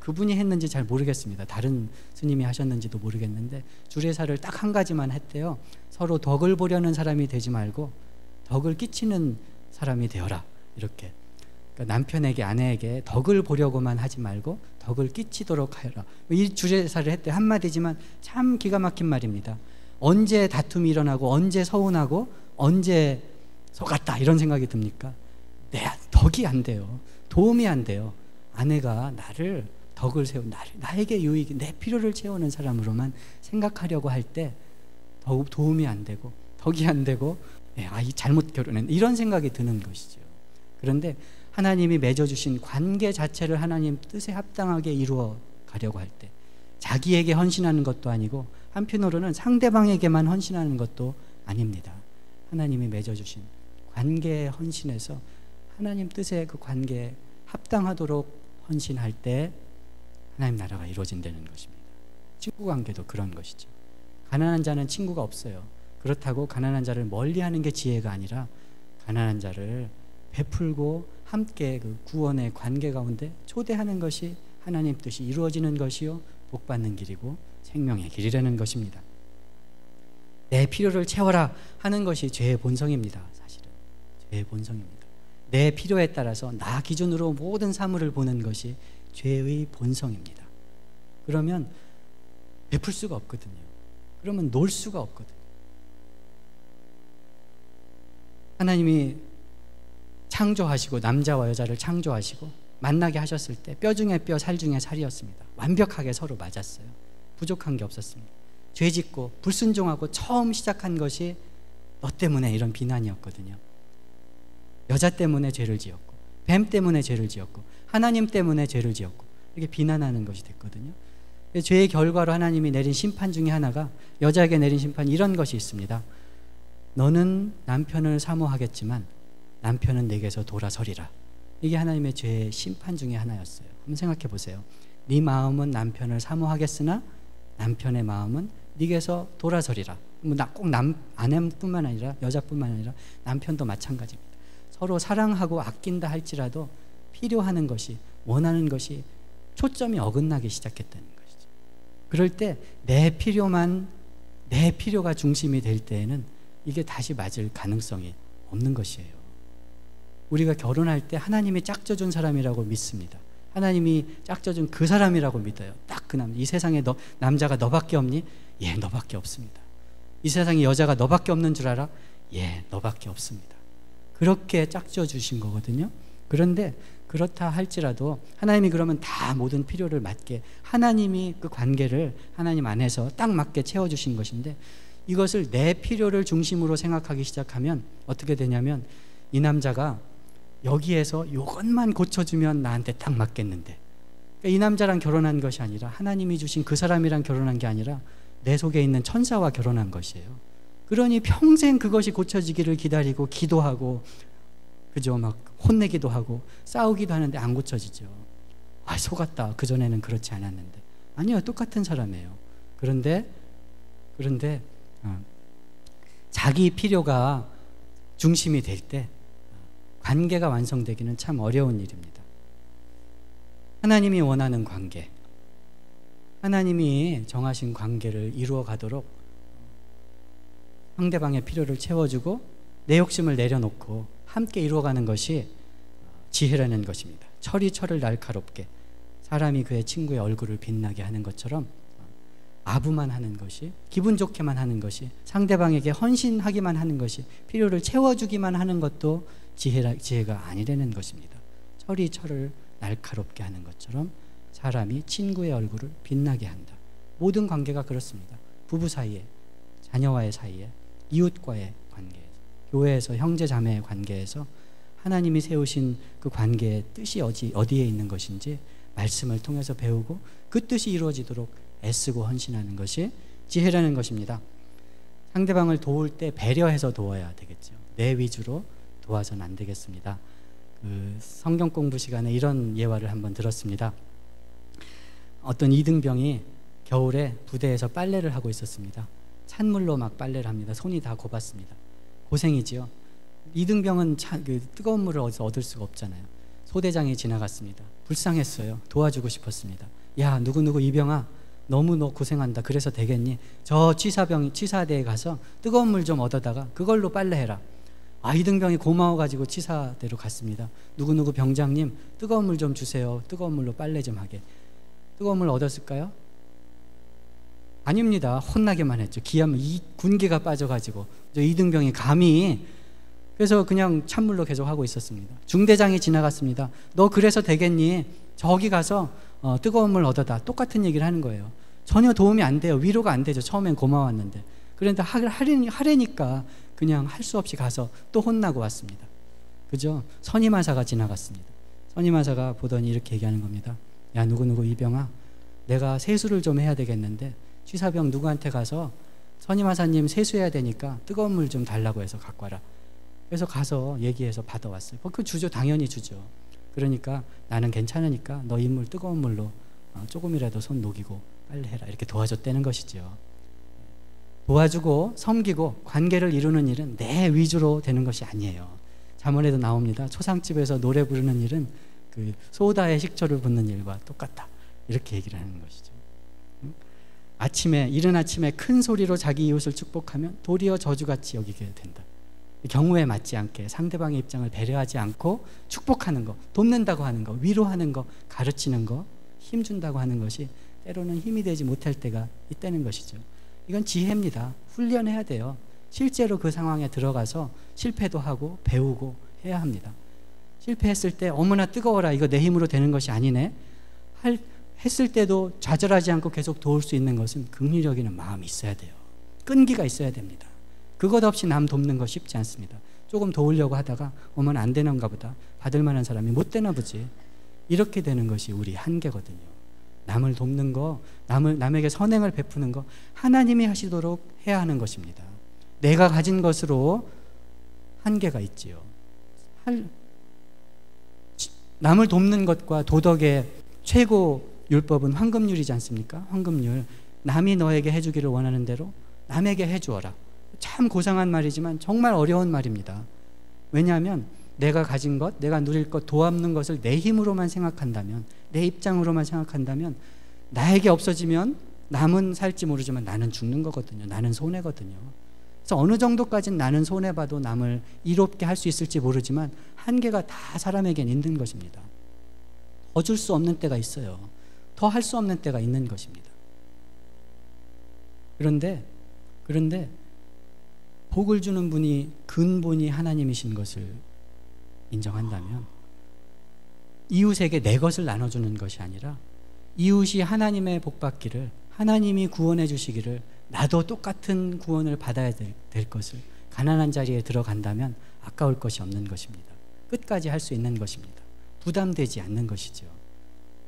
그분이 했는지 잘 모르겠습니다. 다른 스님이 하셨는지도 모르겠는데 주례사를 딱 한 가지만 했대요. 서로 덕을 보려는 사람이 되지 말고 덕을 끼치는 사람이 되어라. 이렇게. 그러니까 남편에게 아내에게 덕을 보려고만 하지 말고 덕을 끼치도록 하여라. 이 주례사를 했대. 한마디지만 참 기가 막힌 말입니다. 언제 다툼이 일어나고 언제 서운하고 언제 속았다 이런 생각이 듭니까? 내 덕이 안 돼요. 도움이 안 돼요. 아내가 나를 덕을 세우고 나에게 유익이 내 필요를 채우는 사람으로만 생각하려고 할 때 도움이 안 되고 덕이 안 되고 아이 잘못 결혼했네 이런 생각이 드는 것이죠. 그런데 하나님이 맺어주신 관계 자체를 하나님 뜻에 합당하게 이루어 가려고 할 때 자기에게 헌신하는 것도 아니고 한편으로는 상대방에게만 헌신하는 것도 아닙니다. 하나님이 맺어주신 관계에 헌신해서 하나님 뜻의 그 관계에 합당하도록 헌신할 때 하나님 나라가 이루어진다는 것입니다. 친구 관계도 그런 것이죠. 가난한 자는 친구가 없어요. 그렇다고 가난한 자를 멀리하는 게 지혜가 아니라 가난한 자를 베풀고 함께 그 구원의 관계 가운데 초대하는 것이 하나님 뜻이 이루어지는 것이요 복받는 길이고 생명의 길이라는 것입니다. 내 필요를 채워라 하는 것이 죄의 본성입니다. 사실은 죄의 본성입니다. 내 필요에 따라서 나 기준으로 모든 사물을 보는 것이 죄의 본성입니다. 그러면 베풀 수가 없거든요. 그러면 놀 수가 없거든요. 하나님이 창조하시고 남자와 여자를 창조하시고 만나게 하셨을 때 뼈 중에 뼈, 살 중에 살이었습니다. 완벽하게 서로 맞았어요. 부족한 게 없었습니다. 죄짓고 불순종하고 처음 시작한 것이 너 때문에 이런 비난이었거든요. 여자 때문에 죄를 지었고, 뱀 때문에 죄를 지었고, 하나님 때문에 죄를 지었고, 이렇게 비난하는 것이 됐거든요. 죄의 결과로 하나님이 내린 심판 중에 하나가, 여자에게 내린 심판이 이런 것이 있습니다. 너는 남편을 사모하겠지만 남편은 내게서 돌아서리라. 이게 하나님의 죄의 심판 중에 하나였어요. 한번 생각해 보세요. 네 마음은 남편을 사모하겠으나 남편의 마음은 네게서 돌아서리라. 꼭 아내뿐만 아니라 여자뿐만 아니라 남편도 마찬가지입니다. 서로 사랑하고 아낀다 할지라도 필요하는 것이, 원하는 것이 초점이 어긋나기 시작했다는 것이죠. 그럴 때 내 필요가 중심이 될 때에는 이게 다시 맞을 가능성이 없는 것이에요. 우리가 결혼할 때 하나님이 짝져준 사람이라고 믿습니다. 하나님이 짝져준 그 사람이라고 믿어요. 딱 그 이 세상에 남자가 너밖에 없니? 예, 너밖에 없습니다. 이 세상에 여자가 너밖에 없는 줄 알아? 예, 너밖에 없습니다. 그렇게 짝져 주신 거거든요. 그런데 그렇다 할지라도 하나님이 그러면 다 모든 필요를 맞게, 하나님이 그 관계를 하나님 안에서 딱 맞게 채워주신 것인데, 이것을 내 필요를 중심으로 생각하기 시작하면 어떻게 되냐면, 이 남자가 여기에서 이것만 고쳐주면 나한테 딱 맞겠는데, 이 남자랑 결혼한 것이 아니라 하나님이 주신 그 사람이랑 결혼한 게 아니라 내 속에 있는 천사와 결혼한 것이에요. 그러니 평생 그것이 고쳐지기를 기다리고 기도하고, 그죠? 막 혼내기도 하고 싸우기도 하는데 안 고쳐지죠. 아, 속았다. 그전에는 그렇지 않았는데. 아니요, 똑같은 사람이에요. 그런데 자기 필요가 중심이 될 때 관계가 완성되기는 참 어려운 일입니다. 하나님이 원하는 관계, 하나님이 정하신 관계를 이루어 가도록 상대방의 필요를 채워주고 내 욕심을 내려놓고 함께 이루어가는 것이 지혜라는 것입니다. 철이 철을 날카롭게, 사람이 그의 친구의 얼굴을 빛나게 하는 것처럼 아부만 하는 것이, 기분 좋게만 하는 것이, 상대방에게 헌신하기만 하는 것이, 필요를 채워주기만 하는 것도 지혜가 아니라는 것입니다. 철이 철을 날카롭게 하는 것처럼 사람이 친구의 얼굴을 빛나게 한다. 모든 관계가 그렇습니다. 부부 사이에, 자녀와의 사이에, 이웃과의 관계에서, 교회에서 형제 자매의 관계에서 하나님이 세우신 그 관계의 뜻이 어디에 있는 것인지 말씀을 통해서 배우고 그 뜻이 이루어지도록 애쓰고 헌신하는 것이 지혜라는 것입니다. 상대방을 도울 때 배려해서 도와야 되겠죠. 내 위주로 도와서는 안 되겠습니다. 그 성경 공부 시간에 이런 예화를 한번 들었습니다. 어떤 이등병이 겨울에 부대에서 빨래를 하고 있었습니다. 찬물로 막 빨래를 합니다. 손이 다 고봤습니다. 고생이지요. 이등병은 뜨거운 물을 어디서 얻을 수가 없잖아요. 소대장이 지나갔습니다. 불쌍했어요. 도와주고 싶었습니다. 야, 누구누구 이병아, 너무 너 고생한다. 그래서 되겠니? 저 치사대에 가서 뜨거운 물 좀 얻어다가 그걸로 빨래해라. 아, 이등병이 고마워가지고 치사대로 갔습니다. 누구누구 병장님, 뜨거운 물 좀 주세요. 뜨거운 물로 빨래 좀 하게. 뜨거운 물 얻었을까요? 아닙니다. 혼나게만 했죠. 기하면 이 군기가 빠져가지고 이등병이 감히, 그래서 그냥 찬물로 계속 하고 있었습니다. 중대장이 지나갔습니다. 너 그래서 되겠니? 저기 가서 뜨거운 물 얻어다. 똑같은 얘기를 하는 거예요. 전혀 도움이 안 돼요. 위로가 안 되죠. 처음엔 고마웠는데. 그런데 하려니까 그냥 할 수 없이 가서 또 혼나고 왔습니다. 그죠? 선임하사가 지나갔습니다. 선임하사가 보더니 이렇게 얘기하는 겁니다. 야, 누구누구 이병아, 내가 세수를 좀 해야 되겠는데 취사병 누구한테 가서 선임하사님 세수해야 되니까 뜨거운 물 좀 달라고 해서 갖고 와라. 그래서 가서 얘기해서 받아왔어요. 그 주죠. 당연히 주죠. 그러니까 나는 괜찮으니까 너 인물 뜨거운 물로 조금이라도 손 녹이고 빨리 해라. 이렇게 도와줬다는 것이죠. 도와주고 섬기고 관계를 이루는 일은 내 위주로 되는 것이 아니에요. 잠언에도 나옵니다. 초상집에서 노래 부르는 일은 그 소다에 식초를 붓는 일과 똑같다. 이렇게 얘기를 하는 것이죠. 이른 아침에 큰 소리로 자기 이웃을 축복하면 도리어 저주같이 여기게 된다. 경우에 맞지 않게 상대방의 입장을 배려하지 않고 축복하는 거, 돕는다고 하는 거, 위로하는 거, 가르치는 거, 힘준다고 하는 것이 때로는 힘이 되지 못할 때가 있다는 것이죠. 이건 지혜입니다. 훈련해야 돼요. 실제로 그 상황에 들어가서 실패도 하고 배우고 해야 합니다. 실패했을 때 어머나 뜨거워라, 이거 내 힘으로 되는 것이 아니네 했을 때도 좌절하지 않고 계속 도울 수 있는 것은 긍휼히 여기는 마음이 있어야 돼요. 끈기가 있어야 됩니다. 그것 없이 남 돕는 거 쉽지 않습니다. 조금 도우려고 하다가 어머나 안 되는가 보다, 받을 만한 사람이 못 되나 보지, 이렇게 되는 것이 우리 한계거든요. 남을 돕는 거, 남에게 선행을 베푸는 거 하나님이 하시도록 해야 하는 것입니다. 내가 가진 것으로 한계가 있지요. 남을 돕는 것과 도덕의 최고 율법은 황금률이지 않습니까? 황금률. 남이 너에게 해주기를 원하는 대로 남에게 해주어라. 참 고상한 말이지만 정말 어려운 말입니다. 왜냐하면 내가 가진 것, 내가 누릴 것, 도와는 것을 내 힘으로만 생각한다면, 내 입장으로만 생각한다면 나에게 없어지면 남은 살지 모르지만 나는 죽는 거거든요. 나는 손해거든요. 그래서 어느 정도까지는 나는 손해봐도 남을 이롭게 할 수 있을지 모르지만 한계가 다 사람에겐 있는 것입니다. 더 줄 수 없는 때가 있어요. 더 할 수 없는 때가 있는 것입니다. 그런데 복을 주는 분이 근본이 하나님이신 것을 인정한다면 이웃에게 내 것을 나눠주는 것이 아니라 이웃이 하나님의 복받기를, 하나님이 구원해 주시기를 나도 똑같은 구원을 받아야 될 것을 가난한 자리에 들어간다면 아까울 것이 없는 것입니다. 끝까지 할 수 있는 것입니다. 부담되지 않는 것이죠.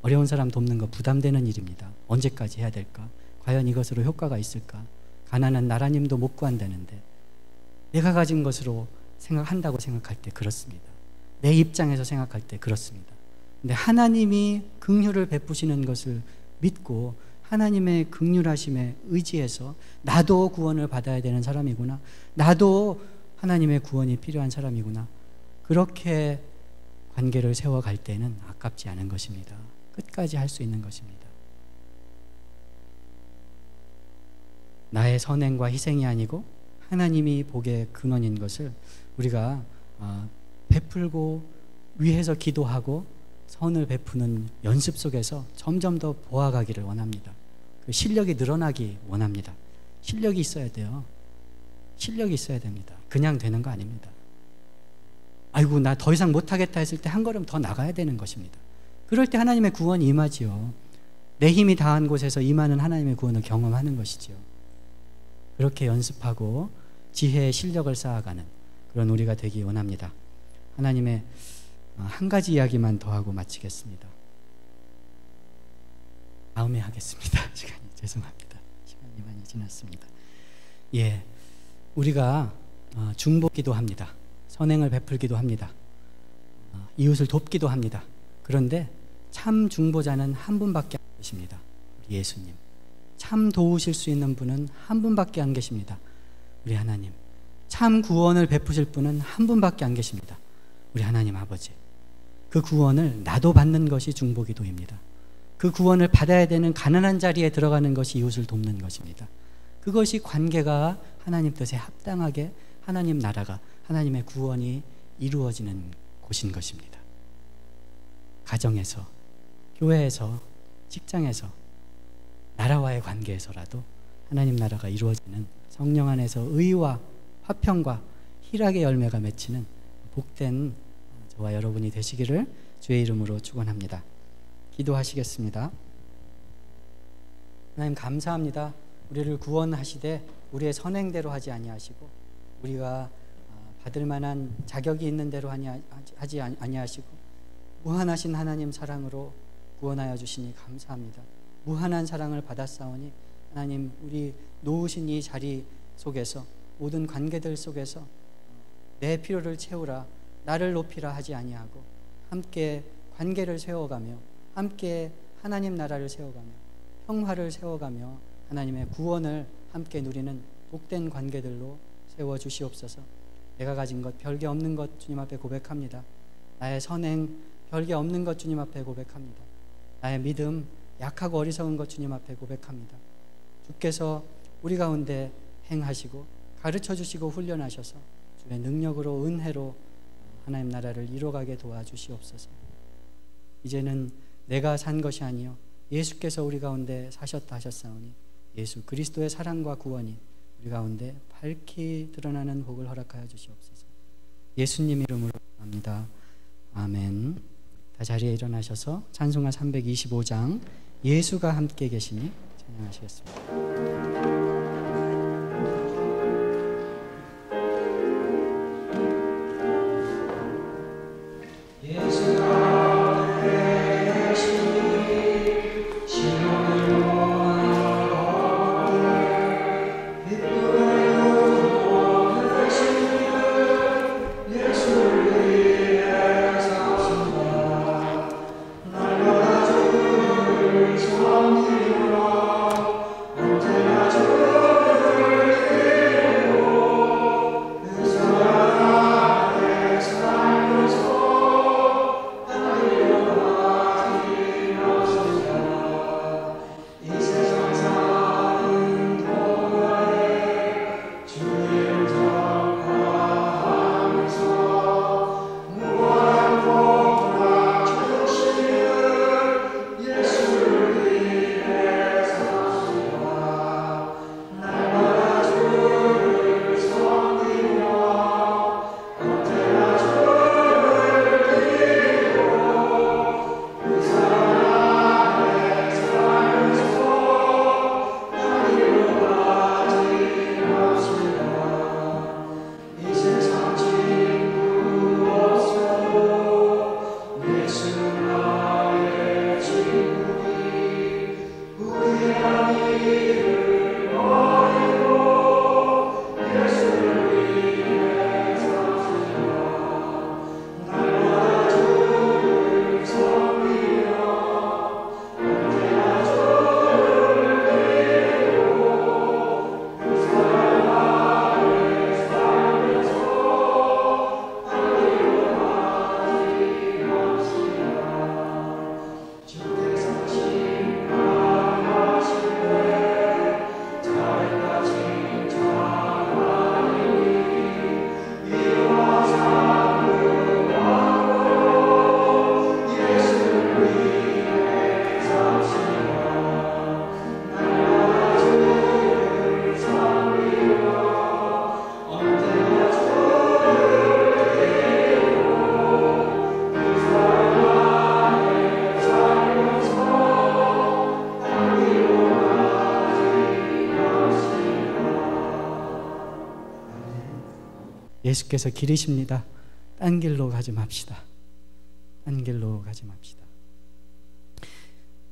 어려운 사람 돕는 거 부담되는 일입니다. 언제까지 해야 될까? 과연 이것으로 효과가 있을까? 가난한 나라님도 못 구한다는데 내가 가진 것으로 한다고 생각할 때 그렇습니다. 내 입장에서 생각할 때 그렇습니다. 근데 하나님이 긍휼을 베푸시는 것을 믿고 하나님의 긍휼하심에 의지해서 나도 구원을 받아야 되는 사람이구나, 나도 하나님의 구원이 필요한 사람이구나, 그렇게 관계를 세워갈 때는 아깝지 않은 것입니다. 끝까지 할 수 있는 것입니다. 나의 선행과 희생이 아니고 하나님이 복의 근원인 것을 우리가 베풀고 위해서 기도하고 선을 베푸는 연습 속에서 점점 더 보아가기를 원합니다. 그 실력이 늘어나기 원합니다. 실력이 있어야 돼요. 실력이 있어야 됩니다. 그냥 되는 거 아닙니다. 아이고 나 더 이상 못하겠다 했을 때 한 걸음 더 나가야 되는 것입니다. 그럴 때 하나님의 구원이 임하지요. 내 힘이 다한 곳에서 임하는 하나님의 구원을 경험하는 것이지요. 그렇게 연습하고 지혜의 실력을 쌓아가는 그런 우리가 되기 원합니다. 하나님의 한 가지 이야기만 더 하고 마치겠습니다. 다음에 하겠습니다. 시간이 죄송합니다. 시간이 많이 지났습니다. 예, 우리가 중보기도 합니다. 선행을 베풀기도 합니다. 이웃을 돕기도 합니다. 그런데 참 중보자는 한 분밖에 안 계십니다. 우리 예수님. 참 도우실 수 있는 분은 한 분밖에 안 계십니다. 우리 하나님. 참 구원을 베푸실 분은 한 분밖에 안 계십니다. 우리 하나님 아버지. 그 구원을 나도 받는 것이 중보기도입니다. 그 구원을 받아야 되는 가난한 자리에 들어가는 것이 이웃을 돕는 것입니다. 그것이 관계가 하나님 뜻에 합당하게 하나님 나라가, 하나님의 구원이 이루어지는 곳인 것입니다. 가정에서, 교회에서, 직장에서, 나라와의 관계에서라도 하나님 나라가 이루어지는 성령 안에서 의와 화평과 희락의 열매가 맺히는 복된 저와 여러분이 되시기를 주의 이름으로 축원합니다. 기도하시겠습니다. 하나님 감사합니다. 우리를 구원하시되 우리의 선행대로 하지 아니하시고 우리가 받을 만한 자격이 있는 대로 하지 아니하시고 무한하신 하나님 사랑으로 구원하여 주시니 감사합니다. 무한한 사랑을 받았사오니 하나님 우리 놓으신 이 자리 속에서 모든 관계들 속에서 내 필요를 채우라, 나를 높이라 하지 아니하고 함께 관계를 세워가며 함께 하나님 나라를 세워가며 평화를 세워가며 하나님의 구원을 함께 누리는 복된 관계들로 세워주시옵소서. 내가 가진 것 별게 없는 것 주님 앞에 고백합니다. 나의 선행 별게 없는 것 주님 앞에 고백합니다. 나의 믿음 약하고 어리석은 것 주님 앞에 고백합니다. 주께서 우리 가운데 행하시고 가르쳐 주시고 훈련하셔서 주의 능력으로 은혜로 하나님 나라를 이뤄가게 도와주시옵소서. 이제는 내가 산 것이 아니요 예수께서 우리 가운데 사셨다 하셨사오니 예수 그리스도의 사랑과 구원이 우리 가운데 밝히 드러나는 복을 허락하여 주시옵소서. 예수님 이름으로 합니다. 아멘. 다 자리에 일어나셔서 찬송가 325장 예수가 함께 계시니 찬양하시겠습니다. 예수께서 길이십니다. 딴 길로 가지 맙시다. 딴 길로 가지 맙시다.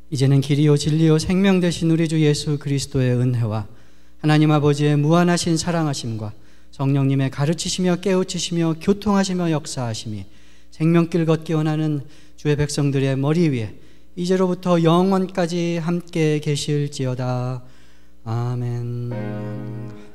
이제는 길이요 진리요 생명 되신 우리 주 예수 그리스도의 은혜와 하나님 아버지의 무한하신 사랑하심과 성령님의 가르치시며 깨우치시며 교통하시며 역사하심이 생명길 걷기 원하는 주의 백성들의 머리 위에 이제로부터 영원까지 함께 계실지어다. 아멘.